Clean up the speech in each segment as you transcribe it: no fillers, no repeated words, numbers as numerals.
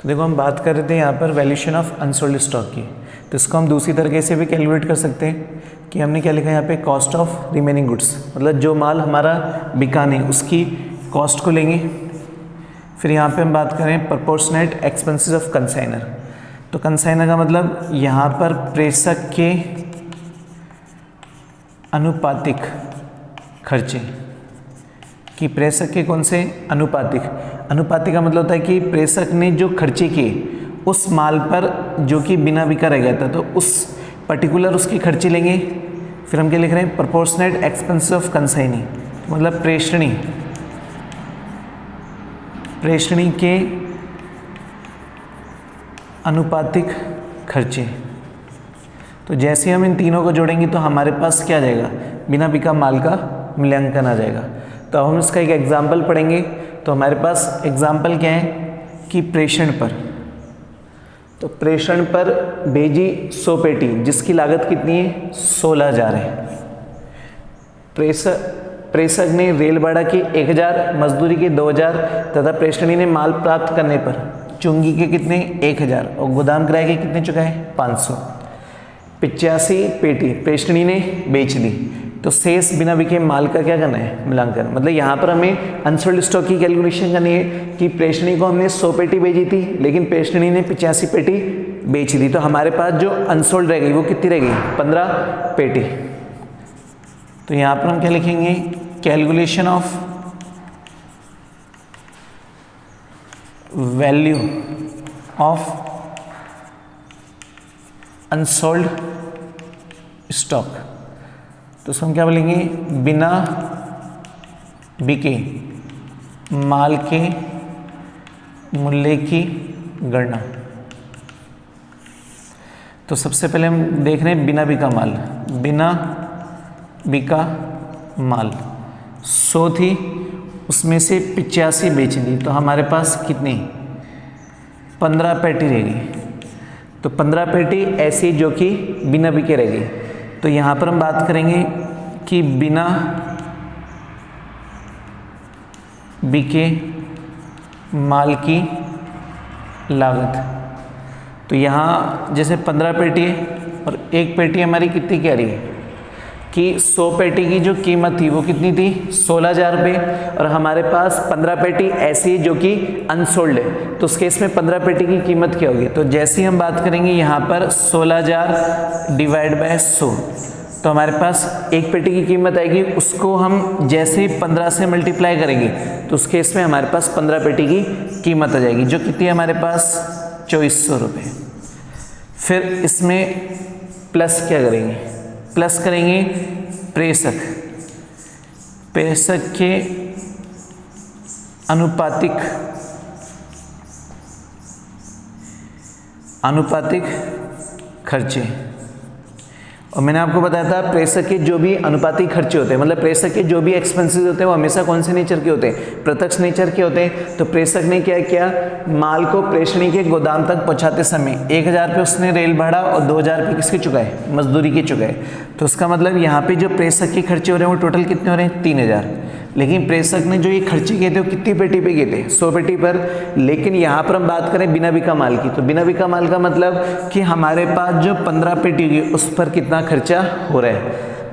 तो देखो हम बात कर रहे थे यहाँ पर वैल्यूएशन ऑफ अनसोल्ड स्टॉक की, तो इसको हम दूसरी तरीके से भी कैलकुलेट कर सकते हैं कि हमने क्या लिखा है यहाँ पे कॉस्ट ऑफ रिमेनिंग गुड्स, मतलब जो माल हमारा बिका नहीं उसकी कॉस्ट को लेंगे। फिर यहाँ पे हम बात करें प्रोपोर्शनेट एक्सपेंसेस ऑफ कंसाइनर, तो कंसाइनर का मतलब यहाँ पर प्रेषक के अनुपातिक खर्चे कि प्रेषक के कौन से अनुपातिक, अनुपातिक का मतलब होता है कि प्रेषक ने जो खर्चे किए उस माल पर जो कि बिना बिका रह गया था तो उस पर्टिकुलर उसके खर्चे लेंगे। फिर हम क्या लिख रहे हैं प्रोपोर्शनेट एक्सपेंसेस ऑफ कंसाइनी, मतलब प्रेषणी के अनुपातिक खर्चे। तो जैसे हम इन तीनों को जोड़ेंगे तो हमारे पास क्या आ जाएगा, बिना बिका माल का मूल्यांकन आ जाएगा। तो हम इसका एक एग्जाम्पल पढ़ेंगे। तो हमारे पास एग्जाम्पल क्या है कि प्रेषण पर, तो प्रेषण पर भेजी 100 पेटी जिसकी लागत कितनी है 16,000 है। प्रेषक ने रेल भाड़ा के 1,000, मजदूरी के 2,000 तथा प्रेषणी ने माल प्राप्त करने पर चुंगी के कितने 1,000 और गोदाम किराए के कितने चुकाए 500। 85 पेटी प्रेषणी ने बेच दी, तो शेष बिना बिके माल का क्या करना है मूल्यांकन। मतलब यहाँ पर हमें अनसोल्ड स्टॉक की कैलकुलेशन करनी है कि प्रेषणी को हमने 100 पेटी बेची थी लेकिन प्रेषणी ने 85 पेटी बेच दी, तो हमारे पास जो अनसोल्ड रह गई वो कितनी रह गई 15 पेटी। तो यहाँ पर हम क्या लिखेंगे calculation of value of unsold stock, तो उसको हम क्या बोलेंगे बिना बिके माल के मूल्य की गणना। तो सबसे पहले हम देख रहे हैं बिना बिका माल, बिना बिका माल 100 थी उसमें से 85 बेच दी, तो हमारे पास कितनी 15 पेटी रह गई। तो 15 पेटी ऐसी जो कि बिना बिके रह गई। तो यहाँ पर हम बात करेंगे कि बिना बिके माल की लागत, तो यहाँ जैसे 15 पेटी है और एक पेटी हमारी कितनी कह रही है कि 100 पेटी की जो कीमत थी वो कितनी थी 16,000 रुपये और हमारे पास 15 पेटी ऐसी जो कि अनसोल्ड है, तो उस केस में 15 पेटी की कीमत क्या होगी। तो जैसे ही हम बात करेंगे यहाँ पर 16,000 डिवाइड बाय 100, तो हमारे पास एक पेटी की कीमत आएगी, उसको हम जैसे ही 15 से मल्टीप्लाई करेंगे तो उस केस में हमारे पास 15 पेटी की कीमत आ जाएगी जो कितनी है हमारे पास 2400 रुपये। फिर इसमें प्लस क्या करेंगे, प्लस करेंगे प्रेषक के अनुपातिक खर्चे। और मैंने आपको बताया था प्रेषक के जो भी अनुपातिक खर्चे होते हैं, मतलब प्रेषक के जो भी एक्सपेंसेस होते हैं वो हमेशा कौन से नेचर के होते हैं, प्रत्यक्ष नेचर के होते हैं। तो प्रेषक ने क्या किया, माल को प्रेषणी के गोदाम तक पहुंचाते समय 1,000 रुपये उसने रेल भाड़ा और 2,000 रुपये किसके चुकाए, मजदूरी के चुकाए। तो उसका मतलब यहाँ पे जो प्रेषक के खर्चे हो रहे हैं वो टोटल कितने हो रहे हैं 3,000। लेकिन प्रेषक ने जो ये खर्चे किए थे वो कितनी पेटी पे किए थे 100 पेटी पर। लेकिन यहाँ पर हम बात करें बिना बिका माल की, तो बिना बिका माल का मतलब कि हमारे पास जो 15 पेटी होगी उस पर कितना खर्चा हो रहा है।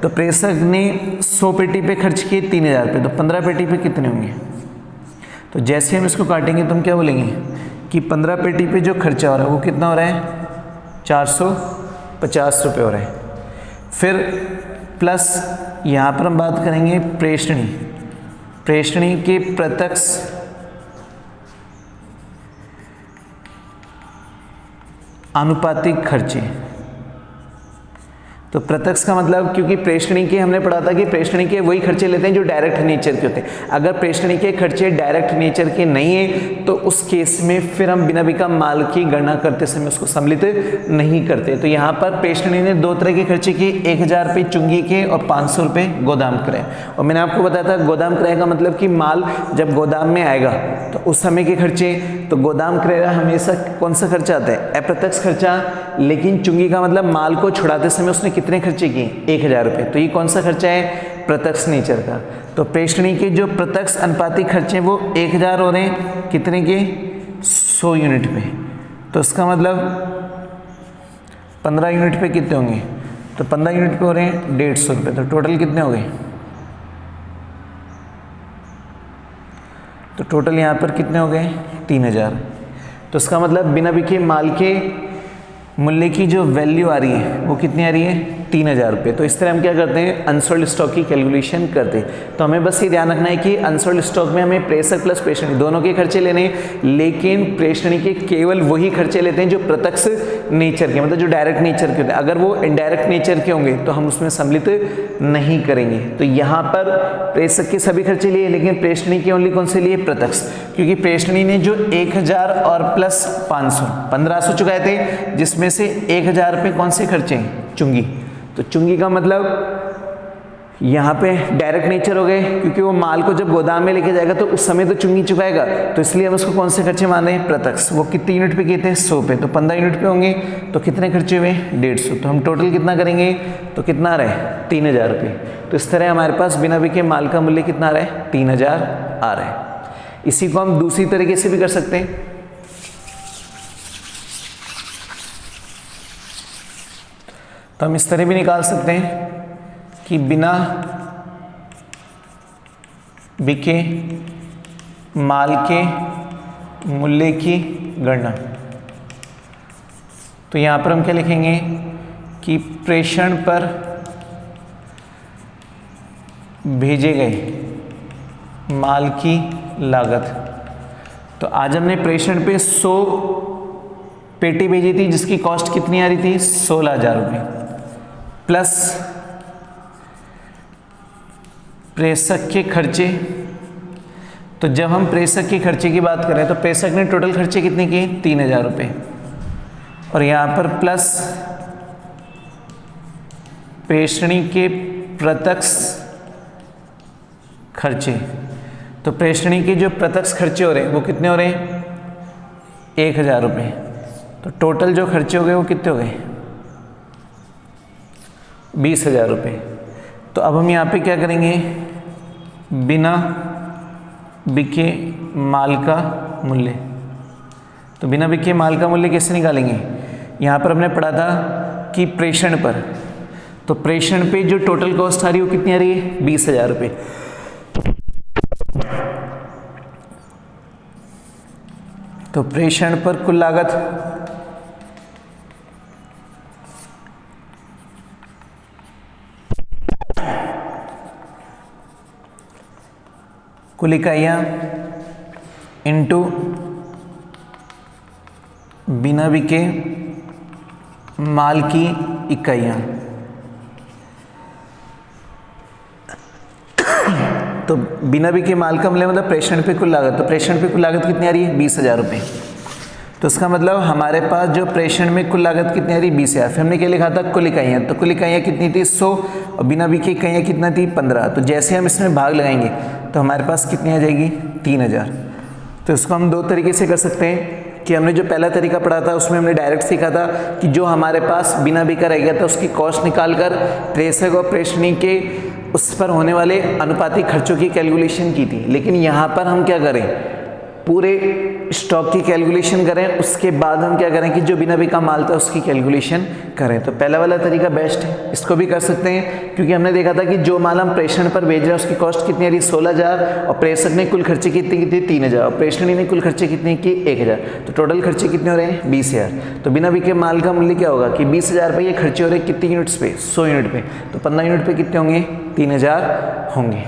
तो प्रेषक ने 100 पेटी पे खर्च किए 3,000 रुपये, तो 15 पेटी पे कितने होंगे। तो जैसे हम इसको काटेंगे तो हम क्या बोलेंगे कि 15 पेटी पे जो खर्चा हो रहा है वो कितना हो रहा है 450 रुपये हो रहा है। फिर प्लस यहाँ पर हम बात करेंगे प्रेषणी के प्रत्यक्ष आनुपातिक खर्चे। तो प्रत्यक्ष का मतलब, क्योंकि प्रेषणी के हमने पढ़ा था कि प्रेषणी के वही खर्चे लेते हैं जो डायरेक्ट नेचर के होते हैं। अगर प्रेषणी के खर्चे डायरेक्ट नेचर के नहीं है तो उस केस में फिर हम बिना बिका माल की गणना करते समय उसको सम्मिलित नहीं करते। तो यहाँ पर प्रेषणी ने 2 तरह के खर्चे किए, 1,000 रुपये चुंगी के और 500 रुपये गोदाम किराए। और मैंने आपको बताया था गोदाम किराए का मतलब कि माल जब गोदाम में आएगा तो उस समय के खर्चे। तो गोदाम किराया हमेशा कौन सा खर्चा आता है, अप्रत्यक्ष खर्चा। लेकिन चुंगी का मतलब माल को छुड़ाते समय उसने कितने खर्चे किए 1,000 रुपये, तो ये कौन सा खर्चा है प्रत्यक्ष नेचर का। तो प्रेषणी के जो प्रत्यक्ष अनुपातिक खर्चे वो 1,000 हो रहे हैं, कितने के 100 यूनिट पे, तो इसका मतलब 15 यूनिट पे कितने होंगे, तो 15 यूनिट पे हो रहे हैं 150 रुपये, तो टोटल कितने हो गए, तो टोटल यहाँ पर कितने हो गए 3000। तो इसका मतलब बिना बिके माल के मूल्य की जो वैल्यू आ रही है वो कितनी आ रही है 3000 रुपये। तो इस तरह हम क्या करते हैं, अनसोल्ड स्टॉक की कैलकुलेशन करते हैं। तो हमें बस ये ध्यान रखना है कि अनसोल्ड स्टॉक में हमें प्रेषक प्लस प्रेषणी दोनों के खर्चे लेने हैं, लेकिन प्रेषणी के केवल वही खर्चे लेते हैं जो प्रत्यक्ष नेचर के, मतलब जो डायरेक्ट नेचर के होते हैं। अगर वो इनडायरेक्ट नेचर के होंगे तो हम उसमें सम्मिलित नहीं करेंगे। तो यहाँ पर प्रेषक के सभी खर्चे लिए, लेकिन प्रेषणी के ओनली कौन से लिए, प्रत्यक्ष, क्योंकि प्रेषणी ने जो 1000 और प्लस 500 1500 चुकाए थे, जिसमें से 1000 रुपये कौन से खर्चे हैं, चुंगी। तो चुंगी का मतलब यहाँ पे डायरेक्ट नेचर हो गए, क्योंकि वो माल को जब गोदाम में लेके जाएगा तो उस समय तो चुंगी चुकाएगा, तो इसलिए हम उसको कौन से खर्चे मान रहे हैं, प्रत्यक्ष। वो कितने यूनिट पे किए थे, 100 पे, तो 15 यूनिट पे होंगे तो कितने खर्चे हुए, 150। तो हम टोटल कितना करेंगे, तो कितना आ रहा है 3000 रुपये। तो इस तरह हमारे पास बिना बिके माल का मूल्य कितना आ रहा है, 3000 आ रहा है। इसी को हम दूसरी तरीके से भी कर सकते हैं। तो हम इस तरह भी निकाल सकते हैं कि बिना बिके माल के मूल्य की गणना। तो यहाँ पर हम क्या लिखेंगे कि प्रेषण पर भेजे गए माल की लागत। तो आज हमने प्रेषण पे 100 पेटी भेजी थी, जिसकी कॉस्ट कितनी आ रही थी, 16,000 रुपये, प्लस प्रेषक के खर्चे। तो जब हम प्रेषक के खर्चे की बात करें तो प्रेषक ने टोटल खर्चे कितने किए, 3000 रुपये, और यहाँ पर प्लस प्रेषणी के प्रत्यक्ष खर्चे। तो प्रेषणी के जो प्रत्यक्ष खर्चे हो रहे हैं वो कितने हो रहे हैं, 1000 रुपये। तो टोटल जो खर्चे हो गए वो कितने हो गए, 20,000 रुपये। तो अब हम यहाँ पे क्या करेंगे, बिना बिके माल का मूल्य। तो बिना बिके माल का मूल्य कैसे निकालेंगे, यहाँ पर हमने पढ़ा था कि प्रेषण पर, तो प्रेषण पे जो टोटल कॉस्ट आ रही है वो कितनी आ रही है, 20,000 रुपये। तो प्रेषण पर कुल लागत कुल इकाइयाँ इंटू बिना बिके माल की इकाइयाँ। तो बिना बिके माल का मतलब प्रेषण पे कुल लागत। तो प्रेषण पे कुल लागत कितनी आ रही है, 20,000 रुपये। तो इसका मतलब हमारे पास जो प्रेषण में कुल लागत कितनी आ रही है, 20,000। फिर हमने क्या लिखा था, कुल इकाइयाँ। तो कुल इकाइयाँ कितनी थी, 100, और बिना बिके इकाइयाँ कितना थी, 15। तो जैसे हम इसमें भाग लगाएंगे तो हमारे पास कितनी आ जाएगी, 3000। तो इसको हम दो तरीके से कर सकते हैं कि हमने जो पहला तरीका पढ़ा था उसमें हमने डायरेक्ट सीखा था कि जो हमारे पास बिना बिका रह गया था उसकी कॉस्ट निकालकर प्रेषक और प्रेषणी के उस पर होने वाले अनुपातिक खर्चों की कैलकुलेशन की थी। लेकिन यहाँ पर हम क्या करें, पूरे स्टॉक की कैलकुलेशन करें, उसके बाद हम क्या करें कि जो बिना बिका माल था उसकी कैलकुलेशन करें। तो पहला वाला तरीका बेस्ट है, इसको भी कर सकते हैं, क्योंकि हमने देखा था कि जो माल हम प्रेषण पर भेज रहे हैं उसकी कॉस्ट कितनी आ रही है, 16,000, और प्रेषक ने कुल खर्चे कितने की थी, 3,000, और प्रेषणी ने कुल खर्चे कितने की, 1,000। तो टोटल खर्चे कितने हो रहे हैं, 20,000। तो बिना बिके माल का मूल्य क्या होगा कि 20,000 रुपये ये खर्चे हो रहे हैं कितनी यूनिट्स पे, 100 यूनिट पे। तो 15 यूनिट पे कितने होंगे, 3000 होंगे।